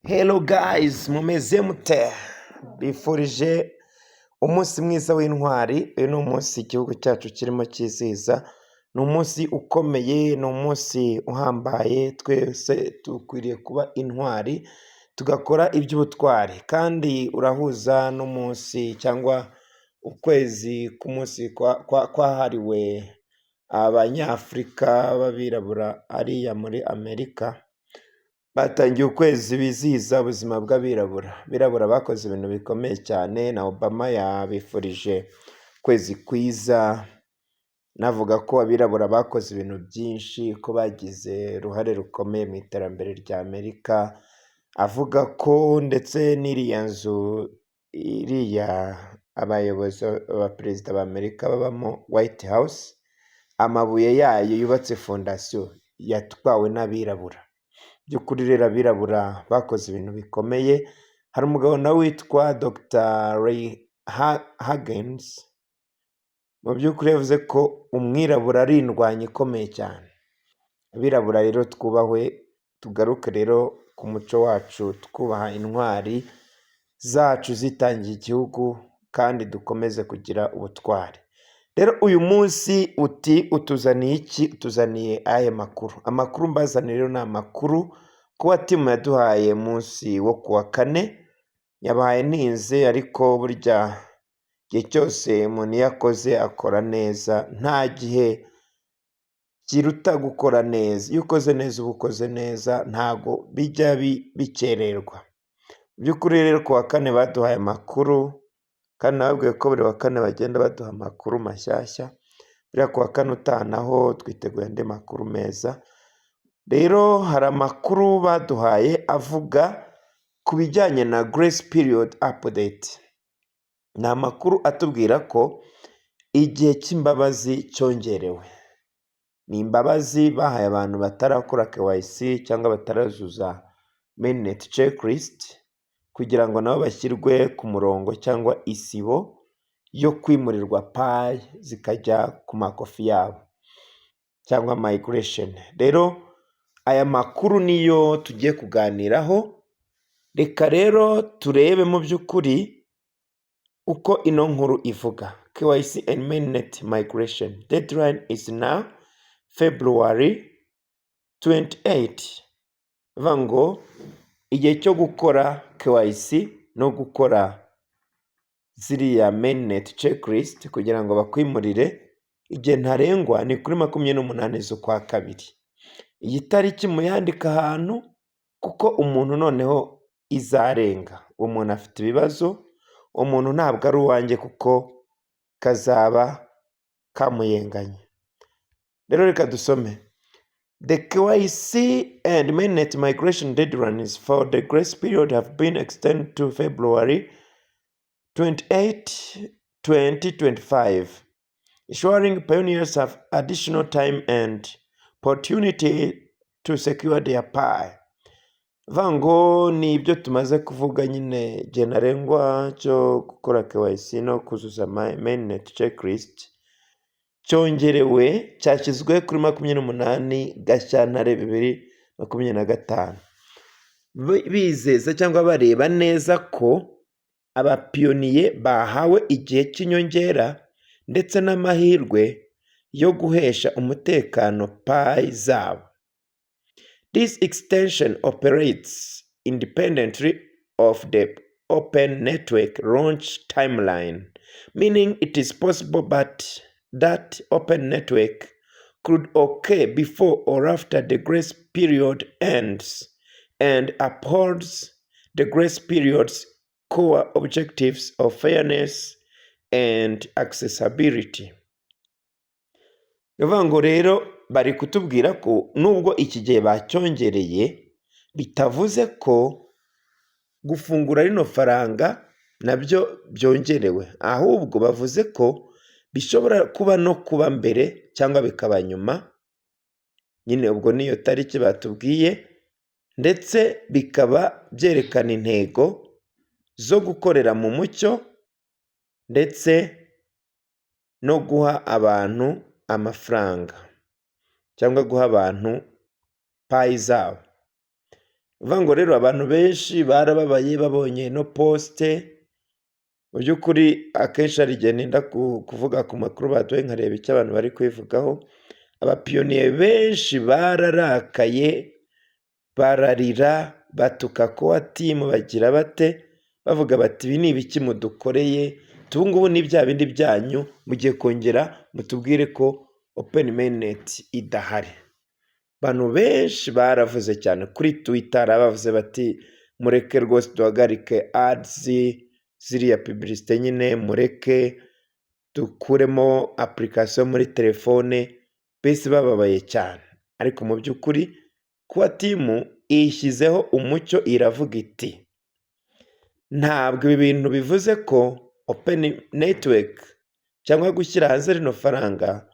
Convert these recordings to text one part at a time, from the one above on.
Hello guys, mumeze mute? Bifurije umunsi mwiza w'intwari. Uyu ni umunsi igihugu cyacu kirimo cyizihiza. Ni umunsi ukomeye, ni umunsi uhambaye. Twese dukwiriye kuba intwari, tugakora iby'ubutwari. Kandi urahuza n'umunsi cyangwa ukwezi k'umunsi kwahariwe abanyafurika b'abirabura ariya muri Amerika. Batangiye ukwezi bizihiza ubuzima bw'abirabura. Abirabura bakoze ibintu bikomeye cyane, na Obama yabifurije ukwezi kwiza. Navuga ko abirabura bakoze ibintu byinshi, ko bagize uruhare rukomeye mu iterambere rya Amerika. Avuga ko ndetse n'iriya nzu, iriya abayobozi abaperezida b'Amerika babamo White House, amabuye yayo yubatse fondasiyo yatwawe n'abirabura. By'ukuri rero abirabura bakoze ibintu bikomeye. Hari umugabo nawe witwa Dr. Ray Hagens, mu by'ukuri yavuze ko umwirabura ari indwanyi ikomeye cyane. Abirabura rero twubahwe, tugaruke rero ku muco wacu, twubaha intwari zacu zitangiye igihugu, kandi dukomeze kugira ubutwari. Rero uyu munsi utuzaniye iki? Utuzaniye aya makuru. Amakuru mbazaniye rero ni amakuru kuba timu yaduhaye munsi wo kuwa kane. Yabahaye ntinze, ariko burya igihe cyose umuntu iyo akoze akora neza, nta gihe kiruta gukora neza. Iyo ukoze neza uba ukoze neza, ntago bijya bikererwa. Mu by'ukuri rero kuwa kane baduhaye amakuru, kandi nababwiye ko buri wa kane bagenda baduha amakuru mashyashya. Buriya kuwa kane utaha naho twiteguye andi makuru meza. Rero hari amakuru baduhaye avuga ku bijyanye na Grace Period Update. Ni amakuru atubwira ko igihe cy'imbabazi cyongerewe. Ni imbabazi bahaye abantu batarakora KYC cyangwa batarazuza mainnet checklist, kugira ngo nabo bashyirwe ku murongo cyangwa isibo yo kwimurirwa payi zikajya ku makofi yabo cyangwa migration. Rero aya makuru niyo tugiye kuganiraho. Reka rero turebe mu by'ukuri uko ino nkuru ivuga. KYC and mainnet migration deadline is now February 28. Bivuga ngo igihe cyo gukora KYC no gukora ziriya mainnet checklist kugira ngo bakwimurire, igihe ntarengwa ni kuri 28 z'ukwa kabiri. Iyi tariki muyandika ahantu, kuko umuntu noneho izarenga. Umuntu afite ibibazo, umuntu ntabwo ari uwanjye kuko kazaba kamuyenganye. Rero reka dusome. The KYC and mainnet migration deadlines for the grace period have been extended to February 28, 2025, ensuring pioneers have additional time and opportunity to secure their pie. Vango ni ibyo tumaze kuvuga nyine, igihe ntarengwa cyo gukora KYC no kuzuza mainnet checklist cyongerewe, cyashyizwe kuri 28 Gashyantare 2025. Bizeza cyangwa bareba neza ko abapiyoniye bahawe igihe cy'inyongera ndetse n'amahirwe yo guhesha umutekano payi zabo. This extension operates independently of the open network launch timeline, meaning it is possible that open network could occur before or after the grace period ends, and upholds the grace period's core objectives of fairness and accessibility. Bivuga ngo rero bari kutubwira ko nubwo iki gihe bacyongereye, bitavuze ko gufungura rino faranga nabyo byongerewe, ahubwo bavuze ko bishobora kuba no kuba mbere cyangwa bikaba nyuma. Nyine ubwo niyo tariki batubwiye, ndetse bikaba byerekana intego zo gukorera mu mucyo ndetse no guha abantu amafaranga cyangwa guha abantu payi zabo. uvuga ngo rero abantu benshi barababaye babonye no poste. Mu by'ukuri akenshi hari igihe nenda kuvuga ku makuru baduhaye nkareba icyo abantu bari kwivugaho. Abapiyoniye benshi bararakaye, bararira, batuka kowa timu, bagira bate, bavuga bati ibi ni ibiki mudukoreye, ubu ngubu ni bya bindi byanyu, mugiye kongera mutubwire ko open mainnet idahari. Abantu benshi baravuze cyane kuri Twitter, bavuze bati mureke rwose duhagarike ads, ziriya publicité nyine mureke dukuremo application muri telefone, bese bababaye cyane. Ariko mu by'ukuri kuba timu ishyizeho umucyo iravuga iti ntabwo ibi bintu bivuze ko open network cyangwa gushyira hanze rino faranga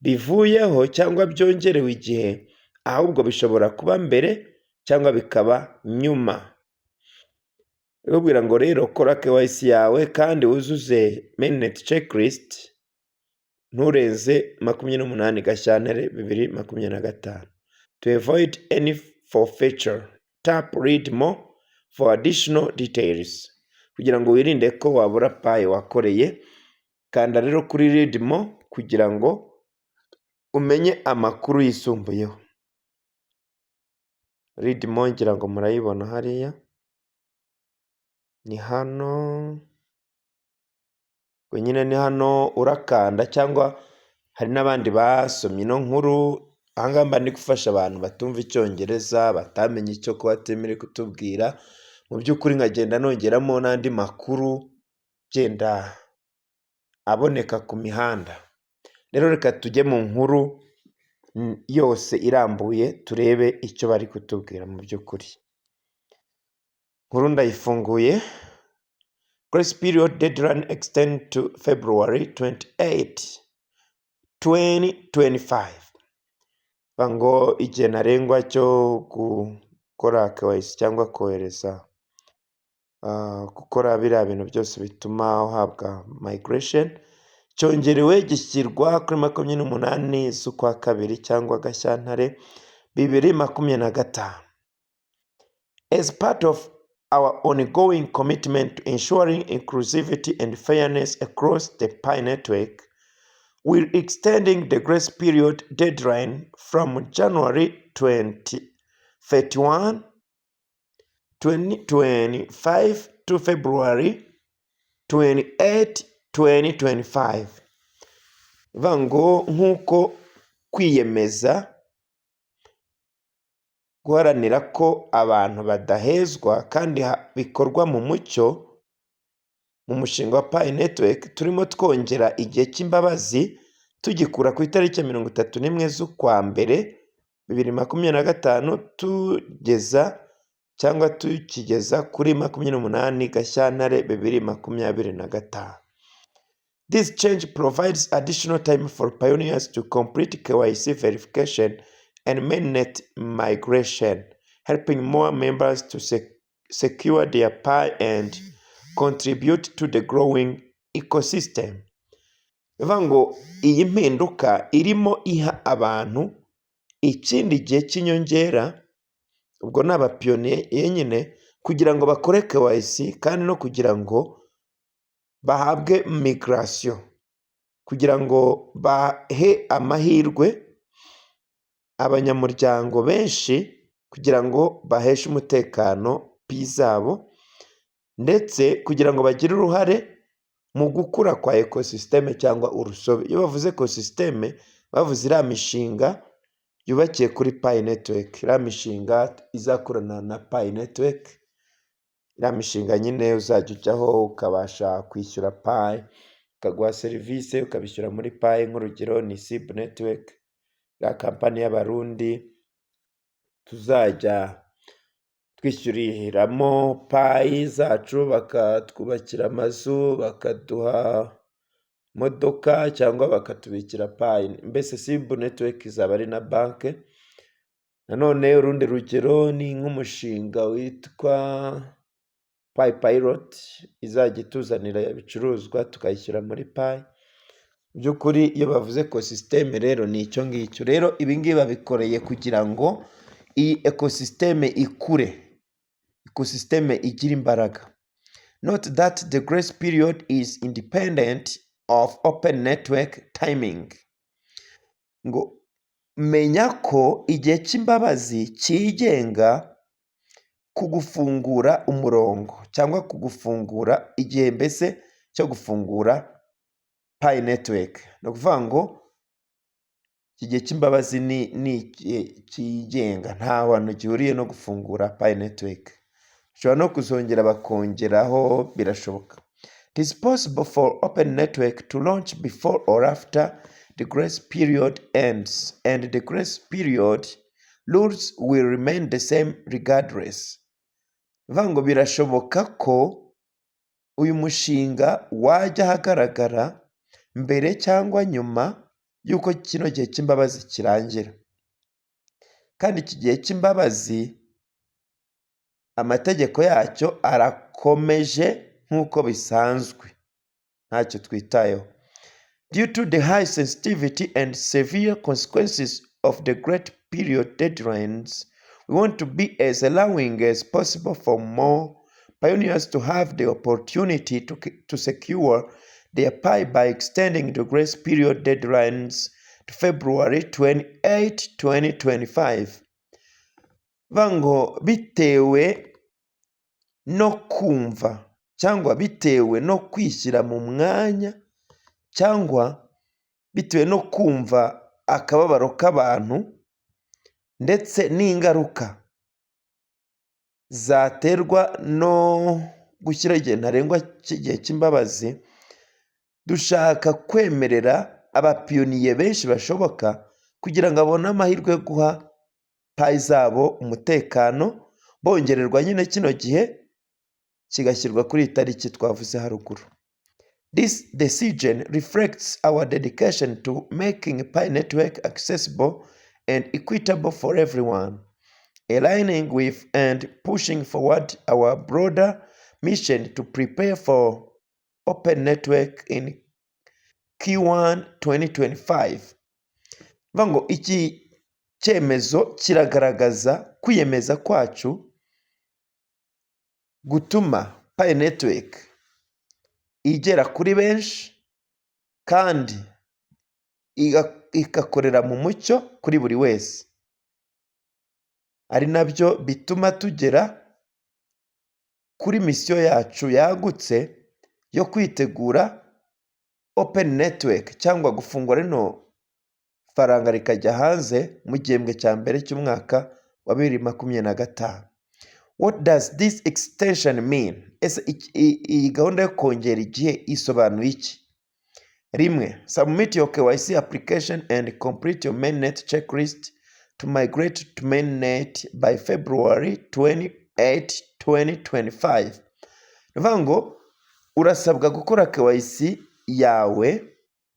bivuyeho cyangwa byongerewe igihe, ahubwo bishobora kuba mbere cyangwa bikaba nyuma. Bikubwira ngo rero kora KYC yawe kandi wuzuze mainnet checklist nturenze 28 Gashyantare 2025. To avoid any forfeiture, tap read more for additional details. Kugira ngo wirinde ko wabura paye wakoreye, kanda rero kuri read more kugira ngo umenye amakuru yisumbuyeho. Read more ngira ngo murayibona hariya, ni hano nyine, ni hano urakanda, cyangwa hari n'abandi basomye ino nkuru. Ahangaha mba ndi gufasha abantu batumva icyongereza, batamenye icyo kuba temere kutubwira, mu by'ukuri nkagenda nongeramo n'andi makuru genda aboneka ku mihanda. Rero reka tujye mu nkuru yose irambuye turebe icyo bari kutubwira mu by'ukuri. Nkuru ndayifunguye. Grace period deadline extend to February 28, 2025. Bango igihe ntarengwa cyo gukora KYC cyangwa kohereza gukora biriya bintu byose bituma uhabwa migration cyongerewe gishyirwa kuri 28 z'ukwa kabiri cyangwa Gashyantare 2025. As part of our ongoing commitment to ensuring inclusivity and fairness across the Pi network, we're extending the grace period deadline from January 31, 2025 to February 28, 2025. Vango nk'uko kwiyemeza guharanira ko abantu badahezwa kandi bikorwa mu mucyo mu mushinga wa Pi network, turimo twongera igihe cy'imbabazi tugikura ku itariki 31 z'ukwa mbere 2025 tukigeza kuri 28 Gashyantare 2025. This change provides additional time for pioneers to complete KYC verification and mainnet migration, helping more members to secure their Pi and contribute to the growing ecosystem. Vango iyi mpinduka irimo iha abantu ikindi gihe cy'inyongera, ubwo n'abapiyoniye nyine, kugira ngo bakore KYC kandi no kugira ngo bahabwe migration, kugira ngo bahe amahirwe abanyamuryango benshi kugira ngo baheshe umutekano Pi zabo, ndetse kugira ngo bagire uruhare mu gukura kwa ecosystem cyangwa urusobe. Iyo bavuze ecosystem bavuze iriya mishinga yubakiye kuri Pi network, iriya mishinga izakorana na Pi network, iriya mishinga nyine uzajya ujyaho ukabasha kwishyura Pi, ukaguha serivisi ukabishyura muri Pi. Nk'urugero ni SIB network, ya kampani y'Abarundi tuzajya twishyuriramo Pi zacu, bakatwubakira amazu, bakaduha modoka cyangwa bakatubikira Pi. Mbese SIB network izaba ari na banke. Nanone urundi rugero ni nk'umushinga witwa Pi Pilot, izajya ituzanira ibicuruzwa tukayishyura muri Pi. By'ukuri iyo bavuze ecosystem rero ni icyo ngicyo. Rero ibi ngibi babikoreye kugira ngo iyi ekosisiteme ikure, ekosisiteme igira imbaraga. Note that the grace period is independent of open network timing. Ngo menya ko igihe cy'imbabazi cyigenga ku gufungura umurongo cyangwa ku gufungura igihe mbese cyo gufungura Pi network. Ni ukuvuga ngo iki gihe cy'imbabazi ni igihe cyigenga, nta hantu gihuriye no gufungura Pi network. Ushobora no kuzongera bakongeraho, birashoboka. It is possible for open network to launch before or after the grace period ends, and the grace period rules will remain the same regardless. Bivuga ngo birashoboka ko uyu mushinga wajya ahagaragara mbere cyangwa nyuma y'uko kino gihe cy'imbabazi kirangira. Kandi iki gihe cy'imbabazi amategeko yacyo arakomeje nk'uko bisanzwe, ntacyo twitayeho. Due to the high sensitivity and severe consequences of the great period deadlines, we want to be as allowing as possible for more pioneers to have the opportunity to secure their Pi by extending the grace period deadlines to February 28, 2025. Vango bitewe no kumva cyangwa bitewe no kwishyira mu mwanya cyangwa bitewe no kumva akababaro k'abantu ndetse n'ingaruka zaterwa no gushyira igihe ntarengwa cy'igihe cy'imbabazi, dushaka kwemerera abapiyoniye benshi bashoboka kugira ngo babone amahirwe yo guha Pi zabo umutekano, bongererwa nyine kino gihe kigashyirwa kuri iyi tariki twavuze haruguru. This decision reflects our dedication to making Pi network accessible and equitable for everyone, aligning with and pushing forward our broader mission to prepare for open network in Q1 2025. Vango iki cyemezo kiragaragaza kwiyemeza kwacu gutuma Pi network igera kuri benshi kandi igakorera mu mucyo kuri buri wese, ari nabyo bituma tugera kuri misiyo yacu yagutse yo kwitegura open network cyangwa gufungura rino faranga rikajya hanze mu gihembwe cya mbere cy'umwaka wa 2025. What does this extension mean? Ese iyi gahunda yo kongera igihe isobanuye iki? Rimwe, submit your KYC application and complete your mainnet checklist to migrate to mainnet by February 28, 2025. Nivuga ngo urasabwa gukora KYC yawe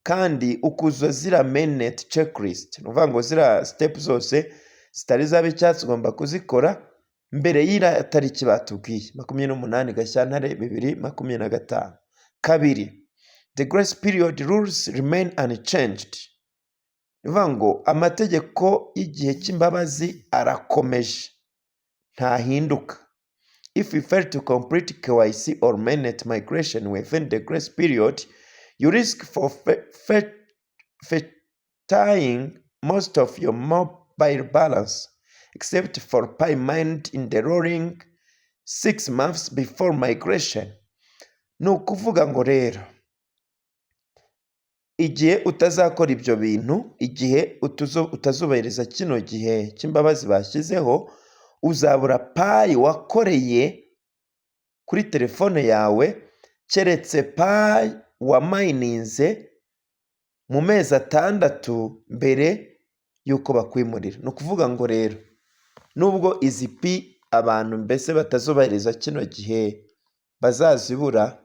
kandi ukuzuza zira mainnet checklist. Nivuga ngo zira step zose zitari zaba icyatsi ugomba kuzikora mbere y'ira tariki batubwiye 28 Gashyantare 2025. Kabiri, the grace period rules remain unchanged. Nivuga ngo amategeko y'igihe cy'imbabazi arakomeje, ntahinduka. If you fail to complete KYC or mainnet migration within the grace period, you risk forfeiting most of your mobile balance, except for Pi mined in the rolling 6 months before migration. Ni ukuvuga ngo rero igihe utazakora ibyo bintu, igihe utazubahiriza kino gihe cy'imbabazi bashyizeho, uzabura Pi wakoreye kuri telefone yawe keretse Pi wamayininze mu mezi 6 mbere y'uko bakwimurira. Ni ukuvuga ngo rero nubwo izi Pi abantu mbese batazubahiriza kino gihe bazazibura,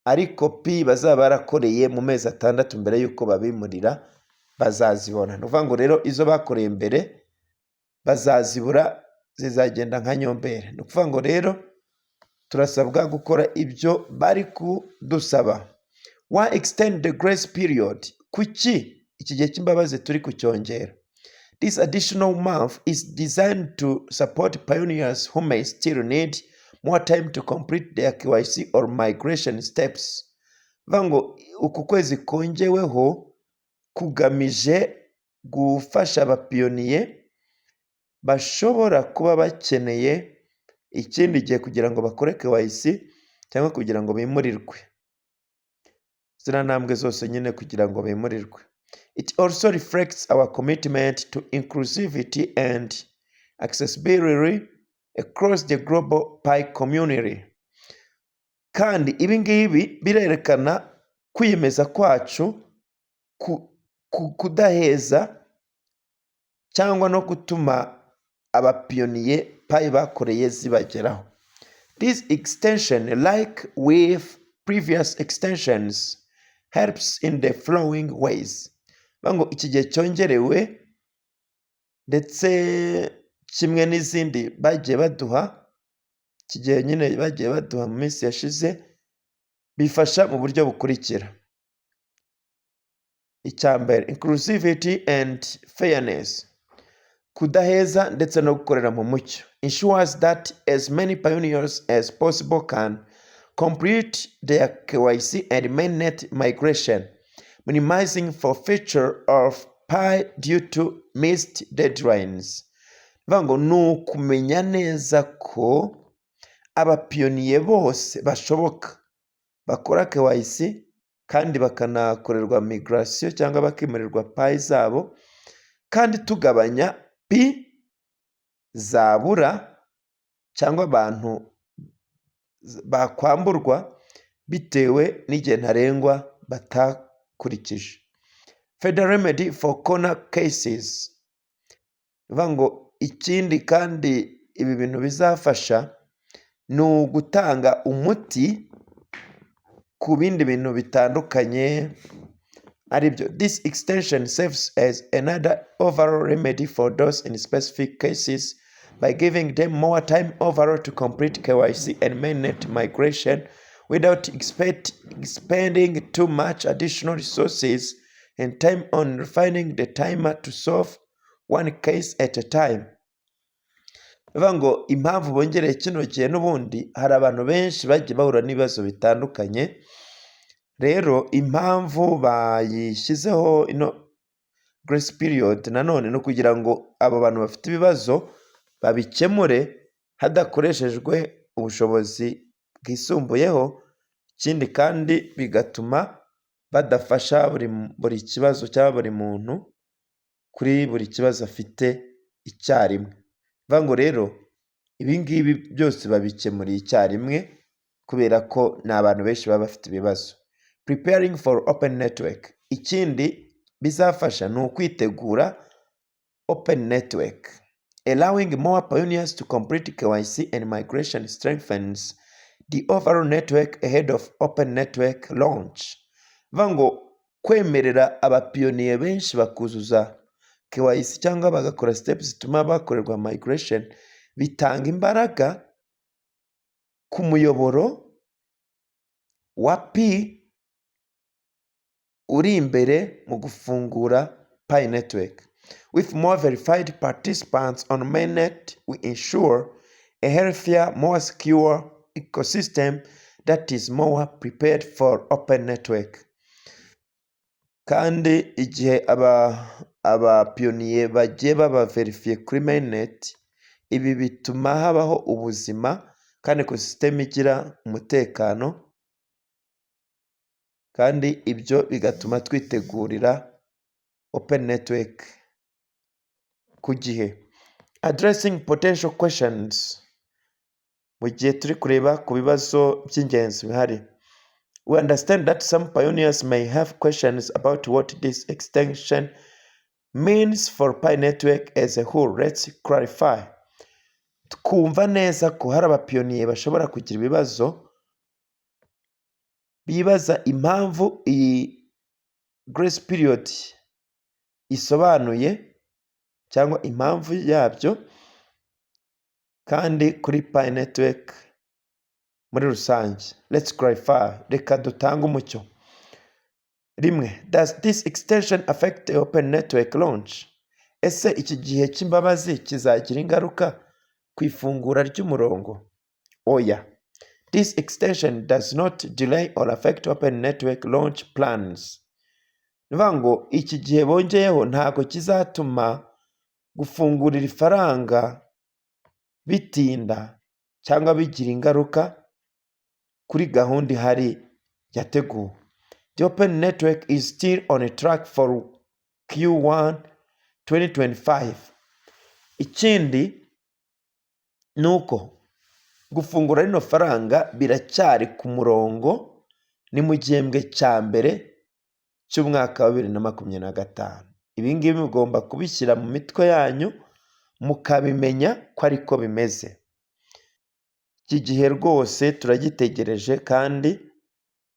ariko Pi bazaba barakoreye mu mezi 6 mbere y'uko babimurira bazazibona. Ni ukuvuga ngo rero izo bakoreye mbere bazazibura, zizagenda nka nyombere. Ni ukuvuga ngo rero turasabwa gukora ibyo bari kudusaba. Why extend the grace period? Kuki iki gihe cy'imbabazi turi kucyongera? This additional month is designed to support pioneers who may still need more time to complete their KYC or migration steps. Bivuga ngo uku kwezi kongeweho kugamije gufasha abapiyoniye bashobora kuba bakeneye ikindi gihe kugira ngo bakore KYC cyangwa kugira ngo bimurirwe. Ziriya ntambwe zose nyine kugira ngo bimurirwe. It also reflects our commitment to inclusivity and accessibility across the global PI community. Kandi ibi ngibi birerekana kwiyemeza kwacu kudaheza cyangwa no gutuma abapiyoniye PI bakoreye zibageraho. This extension, like with previous extensions, helps in the following ways. Bango iki gihe cyongerewe ndetse kimwe n'izindi bagiye baduha, iki gihe nyine bagiye baduha mu minsi yashize, bifasha mu buryo bukurikira. Icya mbere, inclusivity and fairness. Kudaheza ndetse no gukorera mu mucyo. Ensures that as many pioneers as possible can complete their KYC and mainnet migration, minimizing forfeiture of PI due to missed deadlines. Bivuga ngo ni ukumenya neza ko abapiyoniye bose bashoboka bakora KYC kandi bakanakorerwa migration cyangwa bakimurirwa PI zabo, kandi tugabanya P zabura cyangwa abantu bakwamburwa bitewe n'igihe ntarengwa batakurikije. Federal remedy for corner cases. Bivuga ngo ikindi kandi ibi bintu bizafasha ni ugutanga umuti ku bindi bintu bitandukanye aribyo. This extension serves as another overall remedy for those in specific cases by giving them more time overall to complete KYC and mainnet migration without expending too much additional resources and time on refining the timer to solve one case at a time. Bivuga ngo impamvu bongereye kino gihe n'ubundi hari abantu benshi bagiye bahura n'ibibazo bitandukanye, rero impamvu bayishyizeho ino grace period nanone no kugira ngo abo bantu bafite ibibazo babikemure hadakoreshejwe ubushobozi bwisumbuyeho, ikindi kandi bigatuma badafasha buri kibazo cyangwa buri muntu kuri buri kibazo afite icyarimwe. Bivuga ngo rero ibi ngibi byose babikemuriye icyarimwe kubera ko ni abantu benshi baba bafite ibibazo. Preparing for open network. Ikindi bizafasha ni ukwitegura open network. Allowing more pioneers to complete KYC and migration strengthens the overall network ahead of open network launch. Bivuga ngo kwemerera abapiyoniye benshi bakuzuza KYC cyangwa bagakora steps zituma bakorerwa migration bitanga imbaraga ku muyoboro wa P uri imbere mu gufungura PI network. With more verified participants on mainnet, we ensure a healthier, more secure ecosystem that is more prepared for open network. Kandi igihe abapiyoniye bagiye baba verifiye kuri mainnet, ibi bituma habaho ubuzima kandi ecosystem igira umutekano, kandi ibyo bigatuma twitegurira open network ku gihe. Addressing potential questions. Mu gihe turi kureba ku bibazo by'ingenzi bihari. We understand that some pioneers may have questions about what this extension means for PI network as a whole. Let's clarify. Twumva neza ko hari abapiyoniye bashobora kugira ibibazo bibaza impamvu iyi grace period isobanuye cyangwa impamvu yabyo, kandi kuri PI network muri rusange. Let's clarify. Reka dutange umucyo. Rimwe, does this extension affect the open network launch? ese iki gihe cy'imbabazi kizagira ingaruka ku ifungura ry'umurongo? Oya. This extension does not delay or affect Open Network launch plans. Ni ukuvuga ngo iki gihe bongeyeho ntabwo kizatuma gufungurira ifaranga bitinda cyangwa bigira ingaruka kuri gahunda ihari yateguwe. The Open Network is still on a track for Q1 2025. Ikindi ni uko gufungura rino faranga biracyari ku murongo, ni mu gihembwe cya mbere cy'umwaka wa 2025. Ibi ngibi mugomba kubishyira mu mitwe yanyu mukabimenya ko ariko bimeze. Iki gihe rwose turagitegereje kandi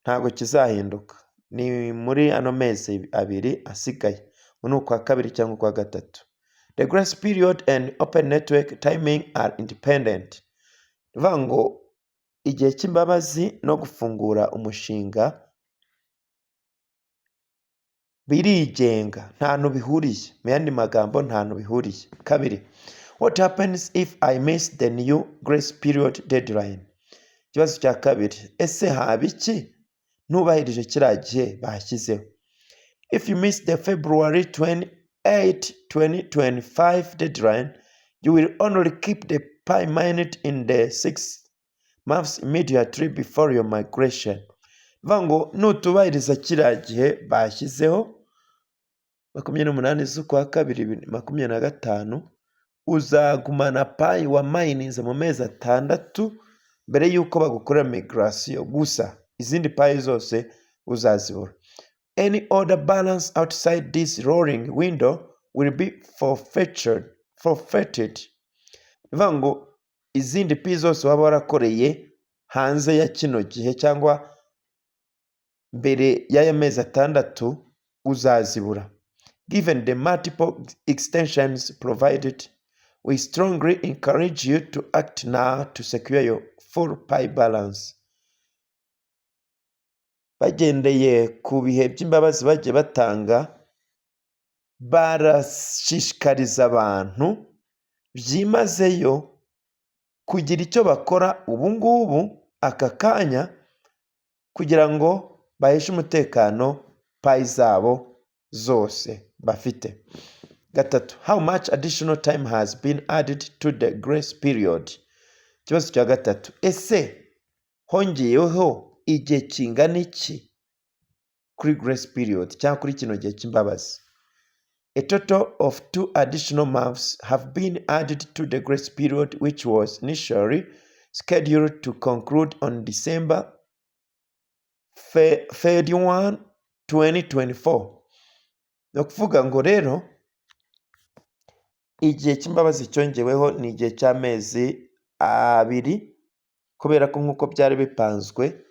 ntabwo kizahinduka. Ni muri ano mezi abiri asigaye, ni ukwa kabiri cyangwa ukwa gatatu. The grace period and Open Network timing are independent. Ni ukuvuga ngo igihe cy'imbabazi no gufungura umushinga birigenga, nta hantu bihuriye. Mu yandi magambo nta hantu bihuriye. Kabiri, what happens if I miss the new grace period deadline? Ikibazo cya kabiri, ese haba iki ntubahirije kiriya gihe bashyizeho? If you miss the February 28, 2025 deadline, you will only keep the Pi minute in the 6 months immediately before your migration. Bivuga ngo nutubahiriza kiriya gihe bashyizeho 28 z'ukwa kabiri 2025, uzagumana Pi wa mininze mu mezi 6 mbere y'uko bagukorera migration. Gusa izindi Pi zose uzazibura. Any order balance outside this rolling window will be forfeited. Bivuga ngo izindi Pi zose waba warakoreye hanze ya kino gihe cyangwa mbere y'aya mezi 6 uzazibura. Given the multiple extensions provided, we strongly encourage you to act now to secure your full Pi balance. Bagendeye ku bihe by'imbabazi bagiye batanga, barashishikariza abantu byimazeyo kugira icyo bakora ubu ngubu aka kanya kugira ngo baheshe umutekano Pi zabo zose bafite. Gatatu, how much additional time has been added to the grace period? Ikibazo cya gatatu, ese hongeyeho igihe kingana iki kuri grace period cyangwa kuri kino gihe cy'imbabazi? A total of 2 additional months have been added to the grace period, which was initially scheduled to conclude on December 31, 2024. Ni ukuvuga ngo rero igihe cy'imbabazi cyongeweho ni igihe cy'amezi 2 kubera ko nk'uko byari bipanzwe,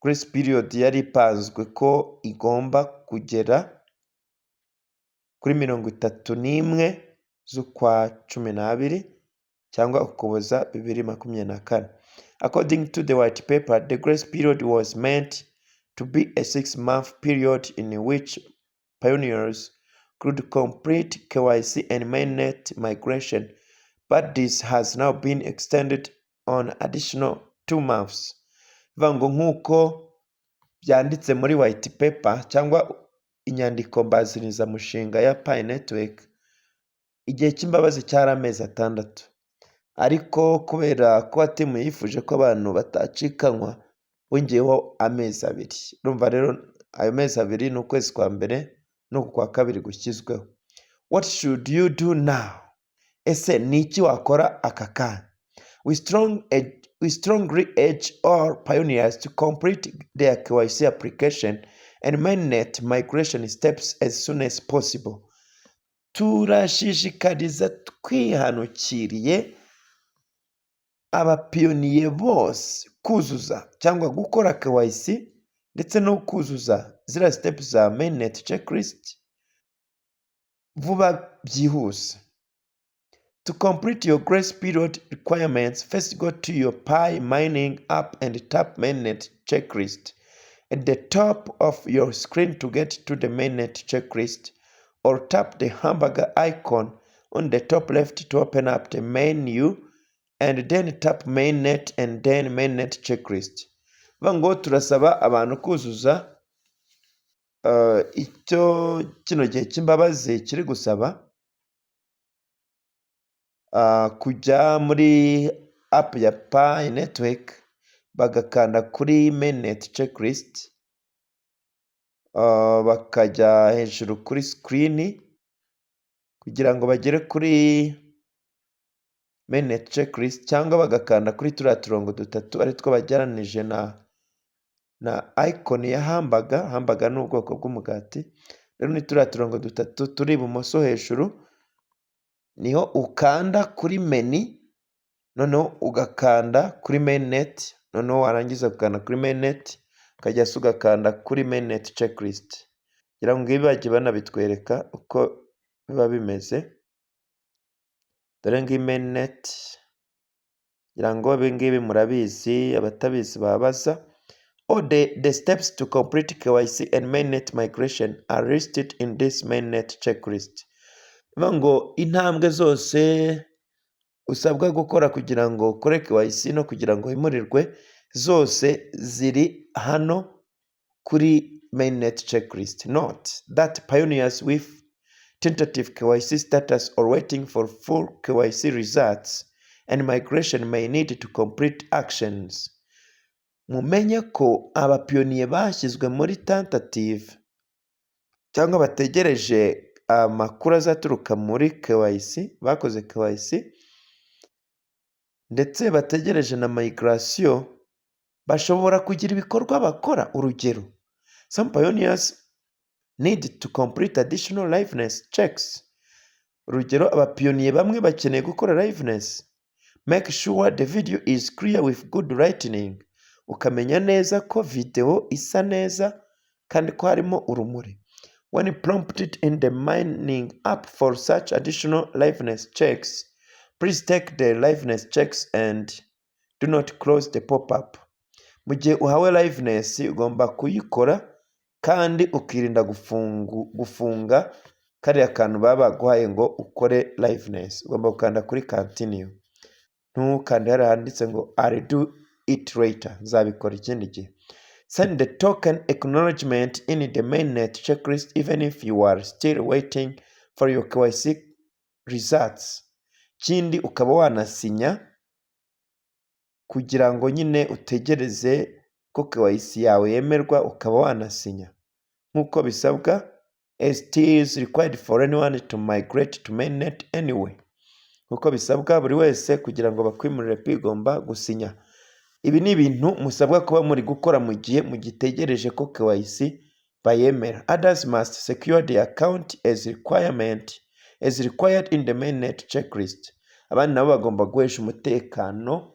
grace period yari ipanzwe ko igomba kugera kuri 31 z'ukwa 12 cyangwa Ukuboza 2024. According to the white paper, the grace period was meant to be a 6-month period in which pioneers could complete KYC and mainnet migration, but this has now been extended on additional 2 months. Bivuga ngo nk'uko byanditse muri white paper cyangwa inyandiko mbazirizamushinga ya Pi Network, igihe cy'imbabazi cyari amezi 6, ariko kubera ko atimu yifuje ko abantu batacikanwa bongeyeho amezi 2. Urumva rero ayo mezi 2 ni ukwezi kwa mbere no kwa kabiri gushyizweho. What should you do now? Ese ni iki wakora aka kanya? We strongly urge all pioneers to complete their KYC application and mainnet migration steps as soon as possible. Turashishikariza twihanukiriye abapiyoniye bose kuzuza cyangwa gukora KYC ndetse no kuzuza ziriya steps za mainnet checklist vuba byihuse. To complete your grace period requirements, first go to your Pi mining app and tap mainnet checklist at the top of your screen to get to the mainnet checklist. or tap the hamburger icon on the top left to open up the menu and then tap mainnet and then mainnet checklist. Bivuga ngo turasaba abantu kuzuza icyo kino gihe cy'imbabazi kiri gusaba, kujya muri app ya Pi network bagakanda kuri mainnet checklist, bakajya hejuru kuri screen kugira ngo bagere kuri mainnet checklist, cyangwa bagakanda kuri turiya turongo dutatu ari two bajyananije na icon ya hamburger. Hamburger ni ubwoko bw'umugati. Rero ni turiya turongo dutatu turi ibumoso hejuru, niho ukanda kuri menu, noneho ugakanda kuri mainnet, noneho warangiza gukanda kuri mainnet ukajya ugakanda kuri mainnet checklist. Kugira ngo ibi bajye banabitwereka uko biba bimeze. Dore ngiyi mainnet, kugira ngo ibi ngibi murabizi, abatabizi babaza. All the steps to complete KYC and mainnet migration are listed in this mainnet checklist. Bivuga ngo intambwe zose usabwa gukora kugira ngo ukore KYC no kugira ngo wimurirwe, zose ziri hano kuri mainnet checklist. Note that pioneers with tentative KYC status or waiting for full KYC results and migration may need to complete actions. Mumenye ko abapiyoniye bashyizwe muri tentative cyangwa bategereje amakuru azaturuka muri KYC, bakoze KYC ndetse bategereje na migration, bashobora kugira ibikorwa bakora. Urugero, some pioneers need to complete additional liveness checks. Urugero, abapiyoniye bamwe bakeneye gukora liveness. Make sure the video is clear with good lightning. Ukamenya neza ko video isa neza kandi ko harimo urumuri. When prompted in the mining app for such additional liveness checks, please take the liveness checks and do not close the pop-up. Mu gihe uhawe liveness ugomba kuyikora kandi ukirinda gufunga kariya kantu baba baguhaye ngo ukore liveness. Ugomba gukanda kuri continue, ntukande hari handitse ngo I'll do it later, nzabikora ikindi gihe. Send the token acknowledgement in the mainnet checklist even if you are still waiting for your KYC results. Kindi ukaba wanasinya kugira ngo nyine utegereze ko KYC yawe yemerwa, ukaba wanasinya nk'uko bisabwa, as it is required for anyone to migrate to mainnet anyway. Nk'uko bisabwa buri wese kugira ngo bakwimurire bigomba gusinya. Ibi ni ibintu musabwa kuba muri gukora mu gihe mugitegereje ko KYC bayemera. Others must secure the account as required in the mainnet checklist. Abandi nabo bagomba guhesha umutekano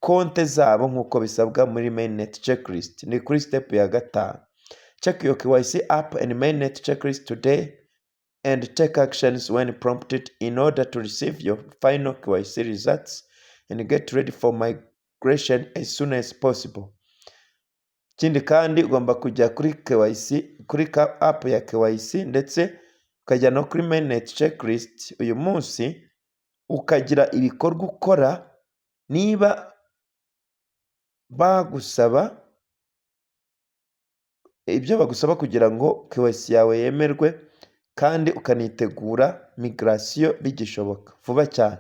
konte zabo nk'uko bisabwa muri mainnet checklist. Ni kuri step ya 5. Check your KYC app and mainnet checklist today and take actions when prompted in order to receive your final KYC results and get ready for migration as soon as possible. Kindi kandi ugomba kujya kuri KYC, kuri app ya KYC ndetse ukajya no kuri mainnet checklist uyu munsi, ukagira ibikorwa ukora. Niba bagusaba ibyo bagusaba kugira ngo KYC yawe yemerwe, kandi ukanitegura migration bigishoboka vuba cyane.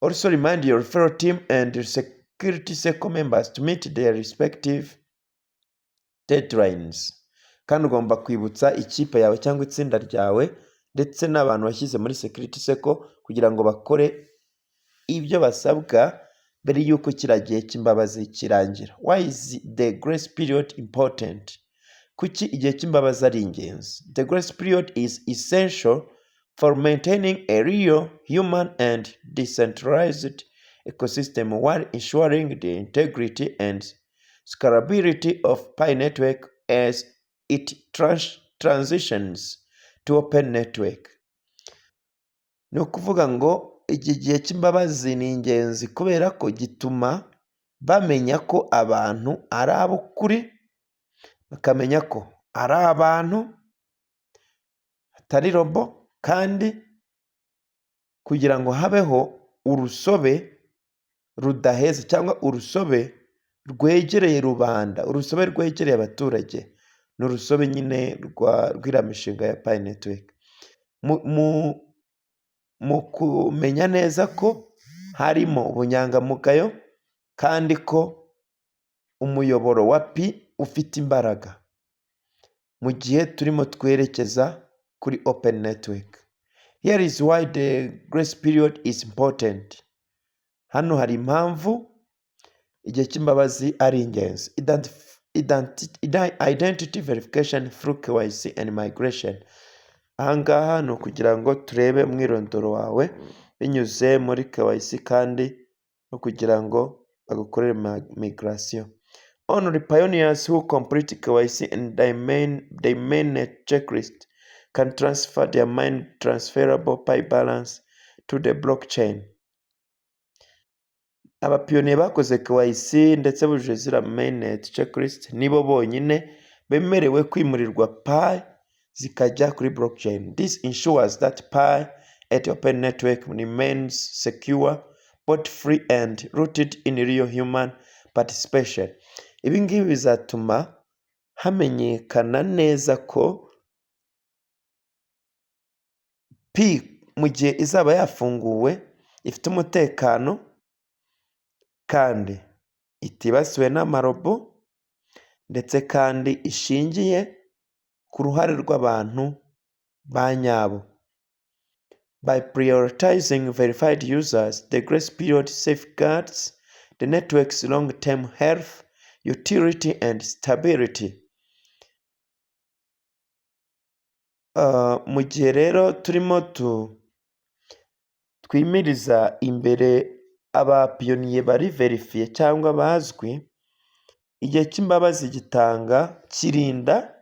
Also remind your referral team and your security circle members to meet their respective deadlines. Kandi ugomba kwibutsa ikipe yawe cyangwa itsinda ryawe ndetse n'abantu bashyize muri security circle kugira ngo bakore ibyo basabwa mbere y'uko kiragiye cy'imbabazi kirangira. Why is the grace period important? Kuki igihe cy'imbabazi ari ingenzi? The grace period is essential for maintaining a real human and decentralized ecosystem while ensuring the integrity and scalability of Pi network as it transitions to open network. Ni ukuvuga ngo iki gihe cy'imbabazi ni ingenzi kubera ko gituma bamenya ko abantu ari ab'ukuri, bakamenya ko ari abantu atari robo, kandi kugira ngo habeho urusobe rudaheza cyangwa urusobe rwegereye rubanda, urusobe rwegereye abaturage, ni urusobe nyine rw'iriya mishinga ya Pi Network. Mu kumenya neza ko harimo ubunyangamugayo kandi ko umuyoboro wa Pi ufite imbaraga, mu gihe turimo twerekeza kuri Open Network. Here is why the grace period is important. Hano hari impamvu igihe cy'imbabazi ari ingenzi. Identity verification through KYC and migration. Ahangaha ni ukugira ngo turebe umwirondoro wawe binyuze muri KYC kandi no kugira ngo bagukorere migration. Only pioneers who complete KYC and their mainnet checklist can transfer their transferable Pi balance to the blockchain. Abapiyoniye bakoze KYC ndetse bujuje ziriya mainnet checklist nibo bonyine bemerewe kwimurirwa Pi zikajya kuri blockchain. This ensures that Pi at Open Network remains secure, both free and rooted in real human participation. Ibi ngibi bizatuma hamenyekana neza ko Pi mu gihe izaba yafunguwe ifite umutekano kandi itibasiwe n'amarobo, ndetse kandi ishingiye ku ruhare rw'abantu ba nyabo. By prioritizing verified users, the grace period safeguards the network's long-term health, utility and stability. Mu gihe rero turimo twimiriza imbere abapiyoniye bari verifiye cyangwa bazwi, igihe cy'imbabazi kirinda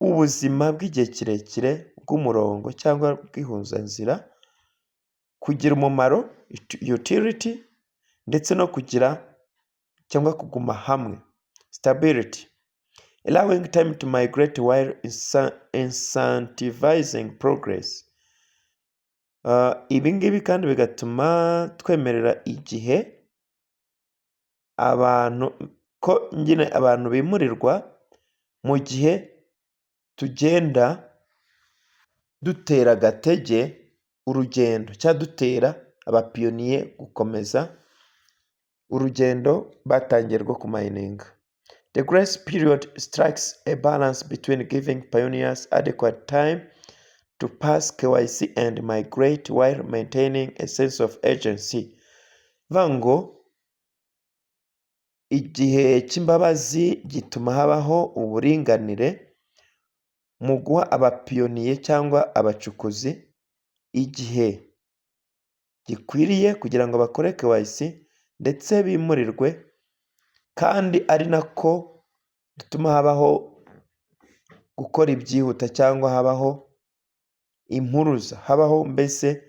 ubuzima bw'igihe kirekire bw'umurongo cyangwa bw'ihuzanzira, kugira umumaro utility, ndetse no kugira cyangwa kuguma hamwe stability, allowing time to migrate while incentivizing progress. Ibi ngibi kandi bigatuma twemerera igihe abantu bimurirwa mu gihe tugenda dutera agatege urugendo cyangwa dutera abapiyoniye gukomeza urugendo batangiye rwo kumayininga. The grace period strikes a balance between giving pioneers adequate time to pass KYC and migrate while maintaining a sense of agency. Vango igihe cy'imbabazi gituma habaho uburinganire mu guha abapiyoniye cyangwa abacukuzi igihe gikwiriye kugira ngo bakore KYC ndetse bimurirwe, kandi ari nako dutuma habaho gukora ibyihuta cyangwa habaho impuruza, habaho mbese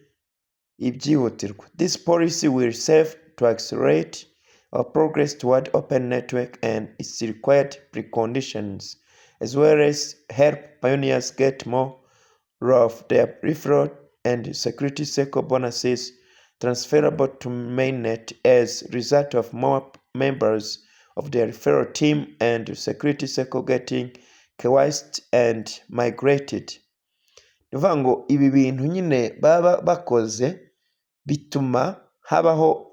ibyihutirwa. This policy will serve to accelerate our progress toward Open Network and its required preconditions, as well as help pioneers get more of their referral and security circle bonuses transferable to mainnet as a result of more members of their referral team and security circle getting KYC'd and migrated. Ni ukuvuga ngo ibi bintu nyine baba bakoze bituma habaho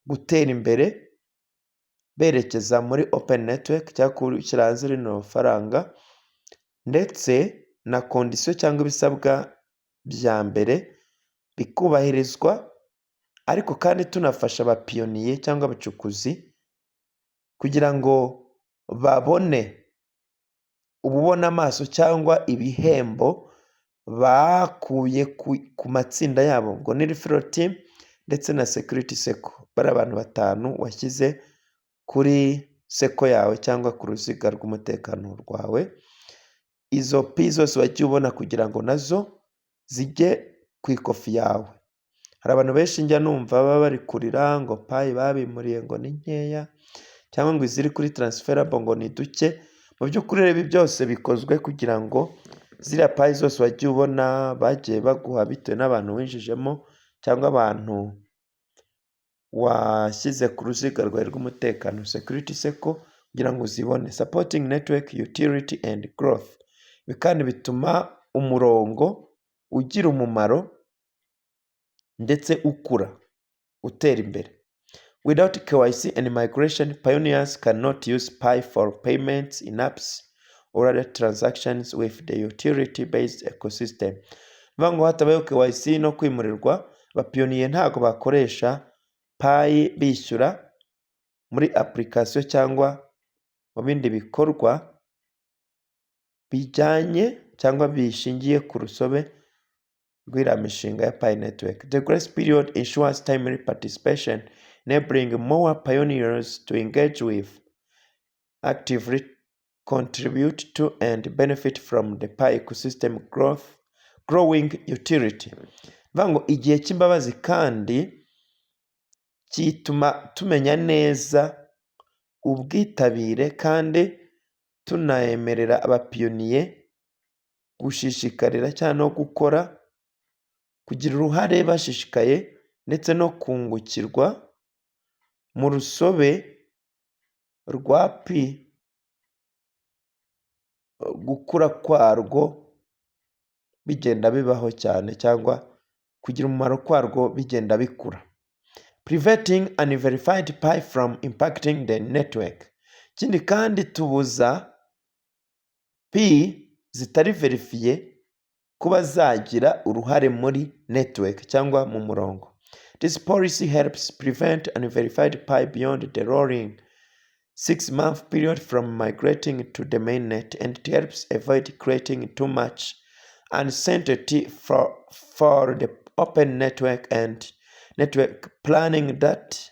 gutera imbere berekeza muri Open Network cyangwa gushyira hanze rino faranga, ndetse na kondisiyo cyangwa ibisabwa bya mbere bikubahirizwa, ariko kandi tunafasha abapiyoniye cyangwa abacukuzi kugira ngo babone ububona amaso cyangwa ibihembo bakuye ku matsinda yabo, ngo ni referral team ndetse na security circle. Bari abantu 5 washyize kuri seko yawe cyangwa ku ruziga rw'umutekano rwawe, izo pi zose wagiye ubona kugira ngo nazo zijye ku ikofi yawe. Hari abantu benshi njya numva baba bari kurira ngo Pi babimuriye ngo ni nkeya, cyangwa ngo iziri kuri transferable ngo ni duke. Mu by'ukuri ibi byose bikozwe kugira ngo ziriya payi zose wagiye ubona bagiye baguha bitewe n'abantu winjijemo cyangwa abantu washyize ku ruziga rwawe rw'umutekano security circle kugira ngo uzibone. Supporting network utility and growth. Ibi kandi bituma umurongo ugira umumaro ndetse ukura, utera imbere. Without KYC and migration, pioneers cannot use Pi for payments in apps or other transactions with the utility-based ecosystem. Bivuga ngo hatabayeho KYC no kwimurirwa, abapiyoniye ntabwo bakoresha Pi bishyura muri application cyangwa mu bindi bikorwa bijyanye cyangwa bishingiye ku rusobe rw'iriya mishinga ya Pi network. The grace period ensures timely participation, enabling more pioneers to engage with, actively contribute to, and benefit from the Pi ecosystem growing utility. Bivuga ngo igihe cy'imbabazi kandi kituma tumenya neza ubwitabire kandi tunayemerera abapiyoniye gushishikarira cyangwa no gukora, kugira uruhare bashishikaye ndetse no kungukirwa mu rusobe rwa Pi, gukura kwarwo bigenda bibaho cyane cyangwa kugira umumaro kwarwo bigenda bikura. Preventing unverified Pi from impacting the network. Ikindi kandi tubuza Pi zitari verifiye kuba zagira uruhare muri network cyangwa mu murongo. This policy helps prevent unverified Pi beyond the rolling 6-month period from migrating to the mainnet, and it helps avoid creating too much uncertainty for the open network and network planning that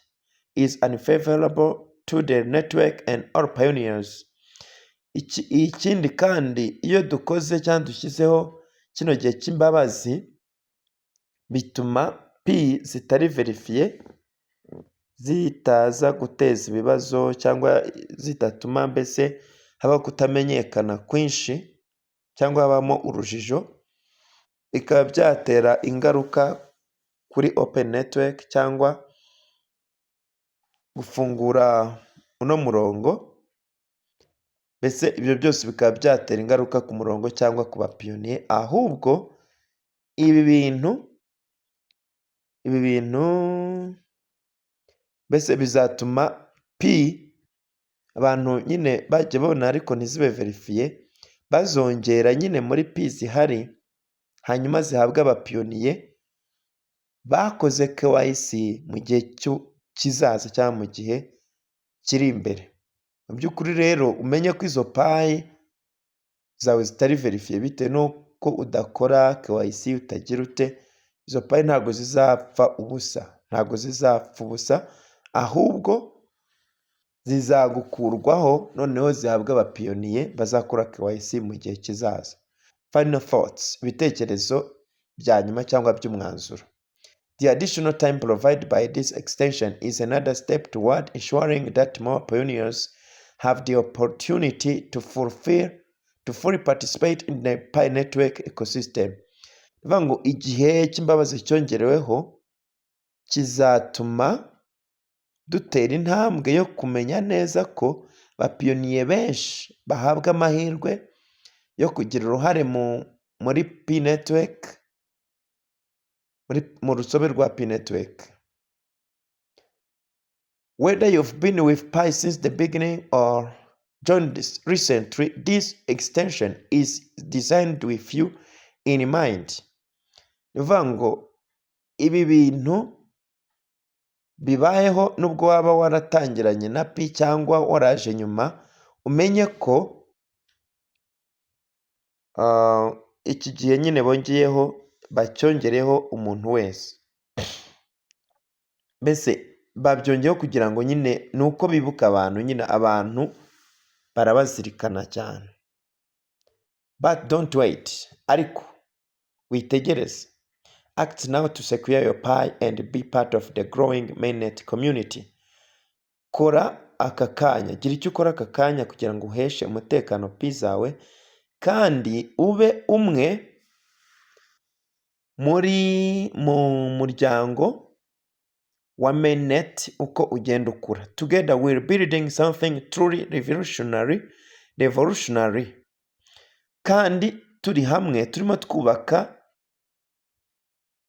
is unfavorable to the network and all pioneers. Ikindi kandi iyo dukoze cyangwa dushyizeho kino gihe cy'imbabazi bituma Pi zitari verifiye zitaza guteza ibibazo cyangwa zitatuma mbese haba kutamenyekana kwinshi cyangwa habamo urujijo, bikaba byatera ingaruka kuri open network cyangwa gufungura uno murongo. Mbese ibyo byose bikaba byatera ingaruka ku murongo cyangwa ku bapiyoniye, ahubwo ibi bintu mbese bizatuma Pi abantu nyine bajya babona ariko ntizibe verifiye, bazongera nyine muri Pi zihari hanyuma zihabwa abapiyoniye bakoze KYC mu gihe kizaza cyangwa mu gihe kiri imbere. Mu by'ukuri rero umenye ko izo Pi zawe zitari verifiye bitewe n'uko udakora KYC, utagira ute, izo Pi ntabwo zizapfa ubusa, ahubwo zizagukurwaho noneho zihabwa abapiyoniye bazakora KYC mu gihe kizaza. Final thoughts, ibitekerezo bya nyuma cyangwa by'umwanzuro. The additional time provided by this extension is another step toward ensuring that more pioneers have the opportunity to fully participate in the Pi network ecosystem. Bivuga ngo igihe cy'imbabazi cyongereweho kizatuma dutera intambwe yo kumenya neza ko bapiyoniye benshi bahabwa amahirwe yo kugira uruhare muri Pi network, mu rusobe rwa Pi network. Whether you've been with Pi since the beginning or joined this recently, this extension is designed with you in mind. Bivuga ngo ibi bintu bibayeho nubwo waba waratangiranye na Pi cyangwa waraje nyuma, umenye ko iki gihe nyine bongeyeho bacyongereho umuntu wese. Mbese babyongeyeho kugira ngo nyine ni uko bibuka abantu, nyine abantu barabazirikana cyane. But don't wait, ariko witegereze. Act now to secure your Pi and be part of the growing mainnet community. Kora aka kanya, gira icyo ukora aka kanya kugira ngo uheshe umutekano Pi zawe kandi ube umwe mu muryango wa mainnet uko ugenda ukura. Together we're building something truly revolutionary. Kandi turi hamwe turimo twubaka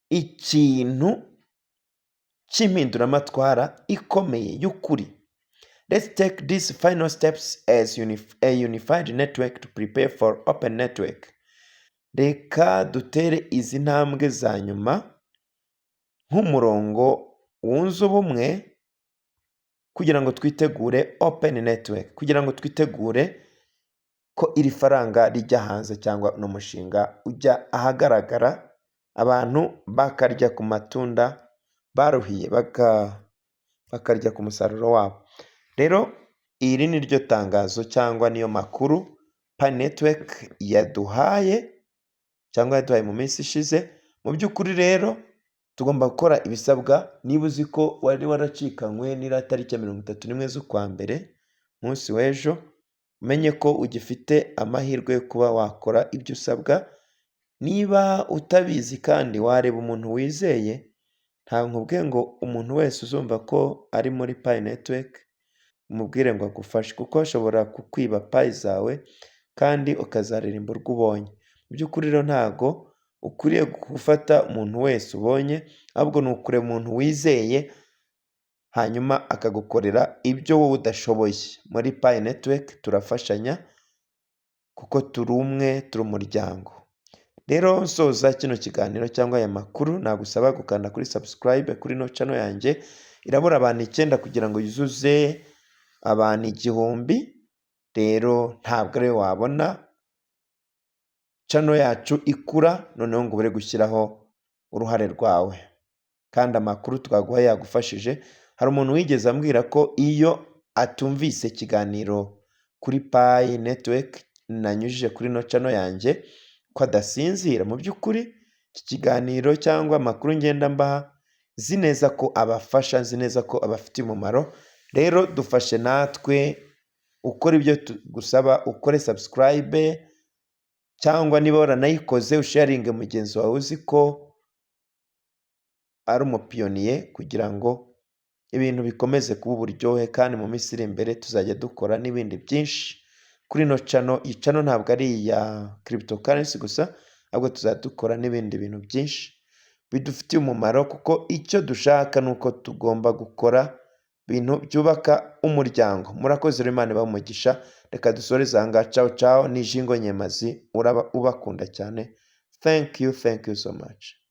ikintu cy'impinduramatwara ikomeye y'ukuri. Let's take these final steps as a unified network to prepare for open network. Reka dutere izi ntambwe za nyuma nk'umurongo wunze ubumwe kugira ngo twitegure open network, kugira ngo twitegure ko iri faranga rijya hanze cyangwa n'umushinga ujya ahagaragara, abantu bakarya ku matunda baruhiye, bakarya ku musaruro wabo. Rero iri ni ryo tangazo cyangwa niyo makuru Pi Network yaduhaye mu minsi ishize. Mu by'ukuri rero tugomba gukora ibisabwa. Niba uzi ko wari waracikanywe n'iriya tariki ya 31 z'ukwa mbere, munsi w'ejo, umenye ko ugifite amahirwe yo kuba wakora ibyo usabwa. Niba utabizi kandi wareba umuntu wizeye, nta nkubwiye ngo umuntu wese uzumva ko ari muri Pi Network umubwire ngo agufashe, kuko ashobora kukwiba payi zawe kandi ukazaririmba urwo ubonye. Mu by'ukuri rero ntago ukwiriye gufata umuntu wese ubonye, ahubwo ni ukureba umuntu wizeye hanyuma akagukorera ibyo wowe udashoboye. Muri Pi Network turafashanya kuko turi umwe, turi umuryango. Rero nsoza kino kiganiro cyangwa aya makuru, nagusaba gukanda kuri subscribe kuri no channel yanjye. Irabura abantu 9 kugira ngo yuzuze abantu 1000. Rero ntabwo ari wabona channel yacu ikura noneho ngo ubure gushyiraho uruhare rwawe, kandi amakuru twaguha yagufashije. Hari umuntu wigeze ambwira ko iyo atumvise ikiganiro kuri Pi Network nanyujije kuri no channel yanjye ko adasinzira. Mu by'ukuri iki kiganiro cyangwa amakuru ngenda mbaha zi neza ko abafasha, nzi neza ko abafitiye umumaro. Rero dufashe natwe ukora ibyo gusaba, ukore subscribe, cyangwa niba waranayikoze usharinge mugenzi wawe uzi ko ari umupiyoniye, kugira ngo ibintu bikomeze kuba uburyohe. Kandi mu minsi iri imbere tuzajya dukora n'ibindi byinshi kuri no channel. Iyi channel ntabwo ari iya cryptocurrency gusa, ahubwo tuzadukora n'ibindi bintu byinshi bidufitiye umumaro, kuko icyo dushaka ni uko tugomba gukora ibintu byubaka umuryango. Murakoze, Imana ibahe umugisha. Reka dusoreze aha ngaha. Ciao ciao, ni Jingo Nyemazi ubakunda cyane. Thank you so much.